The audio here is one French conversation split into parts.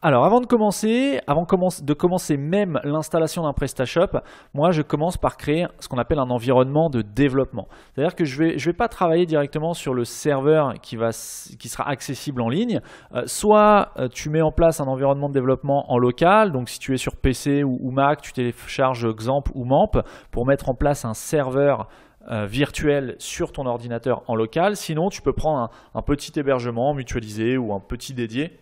Alors, avant de commencer même l'installation d'un PrestaShop, moi je commence par créer ce qu'on appelle un environnement de développement. C'est-à-dire que je vais pas travailler directement sur le serveur qui sera accessible en ligne. Soit tu mets en place un environnement de développement en local, donc si tu es sur PC ou Mac, tu télécharges XAMPP ou MAMP pour mettre en place un serveur virtuel sur ton ordinateur en local. Sinon, tu peux prendre un petit hébergement mutualisé ou un petit dédié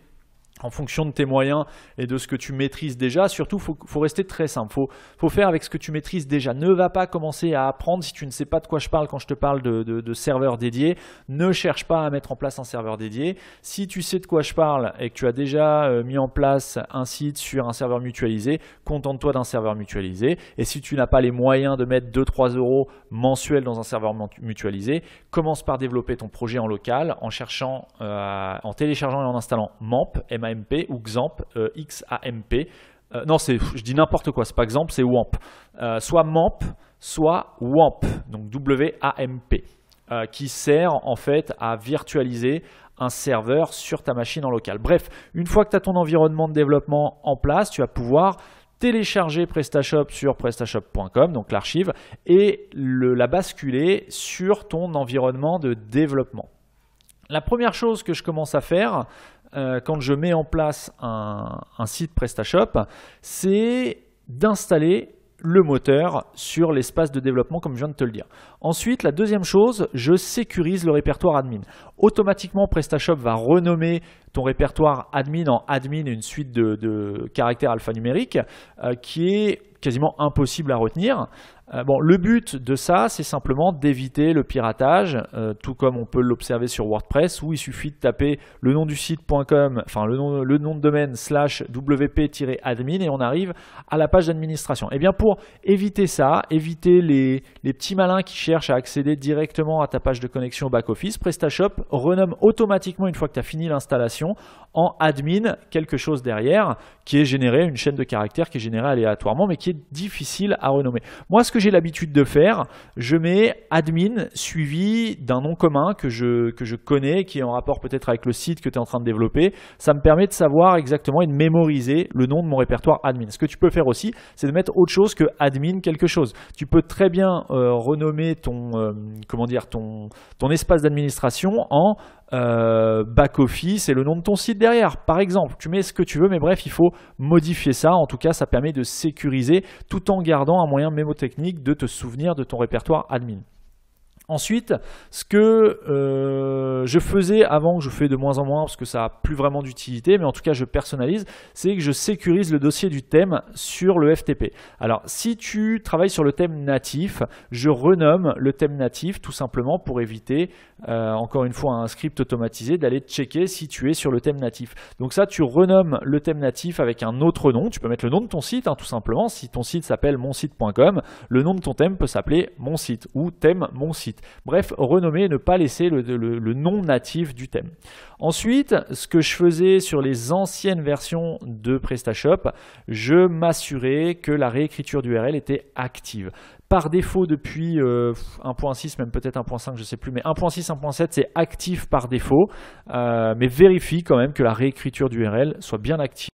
en fonction de tes moyens et de ce que tu maîtrises déjà. Surtout, il faut rester très simple. Faut faire avec ce que tu maîtrises déjà. Ne va pas commencer à apprendre si tu ne sais pas de quoi je parle quand je te parle de serveur dédié. Ne cherche pas à mettre en place un serveur dédié. Si tu sais de quoi je parle et que tu as déjà mis en place un site sur un serveur mutualisé, contente-toi d'un serveur mutualisé. Et si tu n'as pas les moyens de mettre 2-3 € mensuels dans un serveur mutualisé, commence par développer ton projet en local en téléchargeant et en installant MAMP, M-A-M-P ou XAMPP, X-A-M-P. Non, je dis n'importe quoi, c'est pas XAMPP, c'est WAMP. Soit MAMP, soit WAMP, donc W-A-M-P, qui sert en fait à virtualiser un serveur sur ta machine en local. Bref, une fois que tu as ton environnement de développement en place, tu vas pouvoir télécharger PrestaShop sur prestashop.com, donc l'archive, et la basculer sur ton environnement de développement. La première chose que je commence à faire quand je mets en place un site PrestaShop, c'est d'installer le moteur sur l'espace de développement comme je viens de te le dire. Ensuite, la deuxième chose, je sécurise le répertoire admin. Automatiquement, PrestaShop va renommer ton répertoire admin en admin et une suite de caractères alphanumériques qui est quasiment impossible à retenir. Le but de ça, c'est simplement d'éviter le piratage, tout comme on peut l'observer sur WordPress, où il suffit de taper le nom du site.com, enfin le nom de domaine /wp-admin et on arrive à la page d'administration. Et bien pour éviter ça, éviter les petits malins qui cherchent à accéder directement à ta page de connexion au back-office, PrestaShop renomme automatiquement, une fois que tu as fini l'installation, en admin quelque chose derrière qui est généré, une chaîne de caractères qui est générée aléatoirement mais qui est difficile à renommer. Moi, ce que j'ai l'habitude de faire, je mets admin suivi d'un nom commun que je connais, qui est en rapport peut-être avec le site que tu es en train de développer. Ça me permet de savoir exactement et de mémoriser le nom de mon répertoire admin. Ce que tu peux faire aussi, c'est de mettre autre chose que admin quelque chose. Tu peux très bien renommer ton espace d'administration en back-office et le nom de ton site derrière. Par exemple, tu mets ce que tu veux, mais bref, il faut modifier ça. En tout cas, ça permet de sécuriser tout en gardant un moyen mémotechnique de te souvenir de ton répertoire admin. Ensuite, ce que je faisais avant, que je fais de moins en moins parce que ça n'a plus vraiment d'utilité, mais en tout cas je personnalise, c'est que je sécurise le dossier du thème sur le FTP. Alors si tu travailles sur le thème natif, je renomme le thème natif tout simplement pour éviter, encore une fois un script automatisé, d'aller checker si tu es sur le thème natif. Donc ça, tu renommes le thème natif avec un autre nom, tu peux mettre le nom de ton site tout simplement. Si ton site s'appelle monsite.com, le nom de ton thème peut s'appeler mon site ou thème mon site. Bref, renommer et ne pas laisser le nom natif du thème. Ensuite, ce que je faisais sur les anciennes versions de PrestaShop, je m'assurais que la réécriture d'URL était active. Par défaut, depuis 1.6, même peut-être 1.5, je ne sais plus, mais 1.6, 1.7, c'est actif par défaut. Mais vérifie quand même que la réécriture d'URL soit bien active.